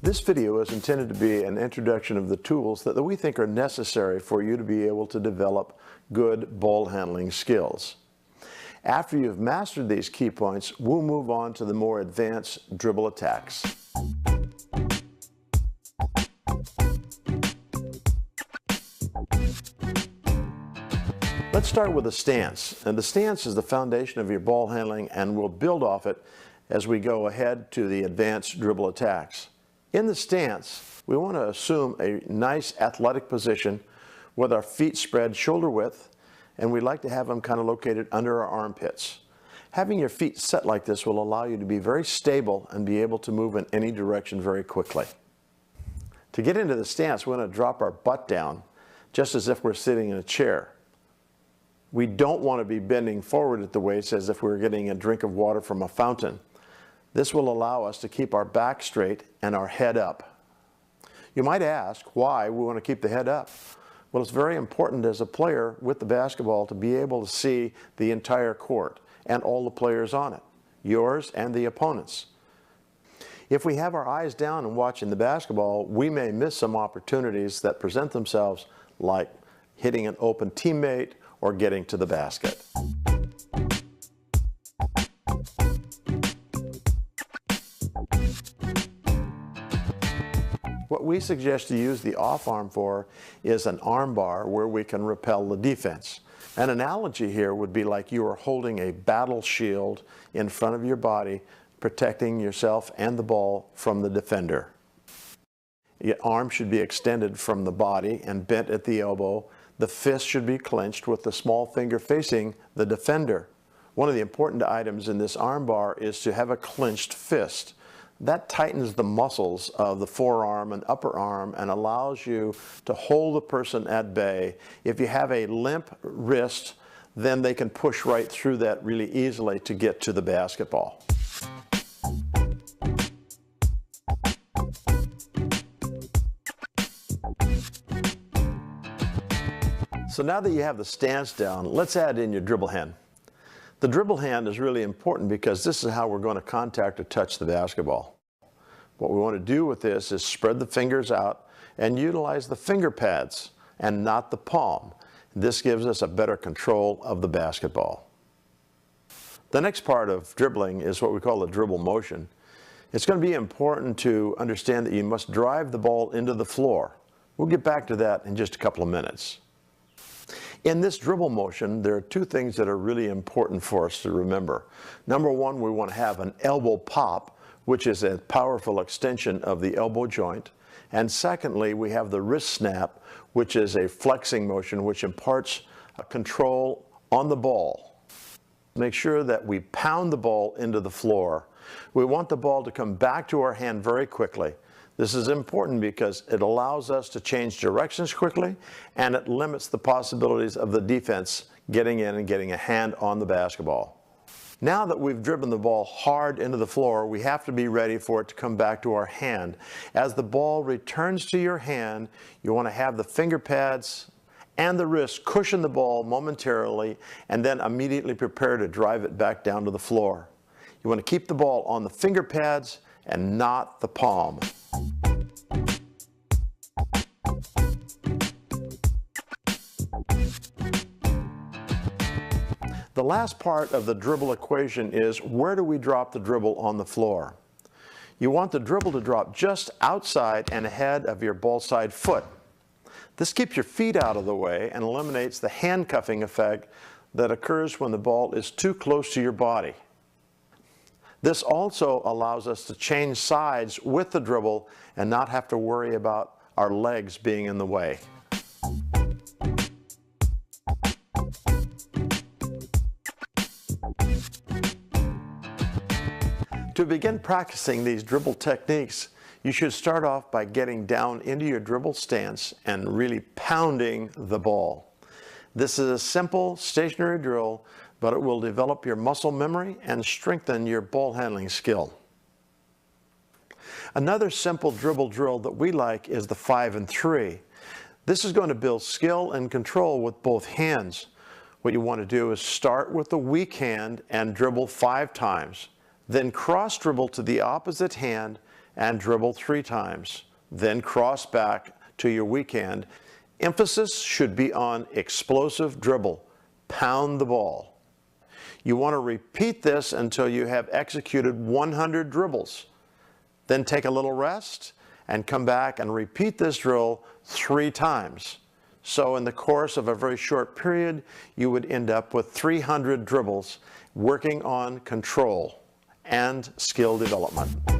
This video is intended to be an introduction of the tools that we think are necessary for you to be able to develop good ball handling skills. After you've mastered these key points, we'll move on to the more advanced dribble attacks. Let's start with a stance. And the stance is the foundation of your ball handling, and we'll build off it as we go ahead to the advanced dribble attacks. In the stance, we want to assume a nice athletic position with our feet spread shoulder width, and we like to have them kind of located under our armpits. Having your feet set like this will allow you to be very stable and be able to move in any direction very quickly. To get into the stance, we want to drop our butt down just as if we're sitting in a chair. We don't want to be bending forward at the waist as if we were getting a drink of water from a fountain. This will allow us to keep our back straight and our head up. You might ask why we want to keep the head up. Well, it's very important as a player with the basketball to be able to see the entire court and all the players on it, yours and the opponent's. If we have our eyes down and watching the basketball, we may miss some opportunities that present themselves, like hitting an open teammate or getting to the basket. What we suggest to use the off arm for is an arm bar where we can repel the defense. An analogy here would be like you are holding a battle shield in front of your body, protecting yourself and the ball from the defender. Your arm should be extended from the body and bent at the elbow. The fist should be clenched with the small finger facing the defender. One of the important items in this arm bar is to have a clenched fist. That tightens the muscles of the forearm and upper arm and allows you to hold the person at bay. If you have a limp wrist, then they can push right through that really easily to get to the basketball. So now that you have the stance down, let's add in your dribble hand. The dribble hand is really important because this is how we're going to contact or touch the basketball. What we want to do with this is spread the fingers out and utilize the finger pads and not the palm. This gives us a better control of the basketball. The next part of dribbling is what we call the dribble motion. It's going to be important to understand that you must drive the ball into the floor. We'll get back to that in just a couple of minutes. In this dribble motion, there are two things that are really important for us to remember. Number one, we want to have an elbow pop, which is a powerful extension of the elbow joint. And secondly, we have the wrist snap, which is a flexing motion, which imparts a control on the ball. Make sure that we pound the ball into the floor. We want the ball to come back to our hand very quickly. This is important because it allows us to change directions quickly, and it limits the possibilities of the defense getting in and getting a hand on the basketball. Now that we've driven the ball hard into the floor, we have to be ready for it to come back to our hand. As the ball returns to your hand, you want to have the finger pads and the wrist cushion the ball momentarily, and then immediately prepare to drive it back down to the floor. You want to keep the ball on the finger pads and not the palm. The last part of the dribble equation is, where do we drop the dribble on the floor? You want the dribble to drop just outside and ahead of your ball side foot. This keeps your feet out of the way and eliminates the handcuffing effect that occurs when the ball is too close to your body. This also allows us to change sides with the dribble and not have to worry about our legs being in the way. To begin practicing these dribble techniques, you should start off by getting down into your dribble stance and really pounding the ball. This is a simple, stationary drill, but it will develop your muscle memory and strengthen your ball handling skill. Another simple dribble drill that we like is the 5 and 3. This is going to build skill and control with both hands. What you want to do is start with the weak hand and dribble 5 times. Then cross dribble to the opposite hand and dribble 3 times. Then cross back to your weak hand. Emphasis should be on explosive dribble. Pound the ball. You want to repeat this until you have executed 100 dribbles. Then take a little rest and come back and repeat this drill 3 times. So in the course of a very short period, you would end up with 300 dribbles working on control and skill development.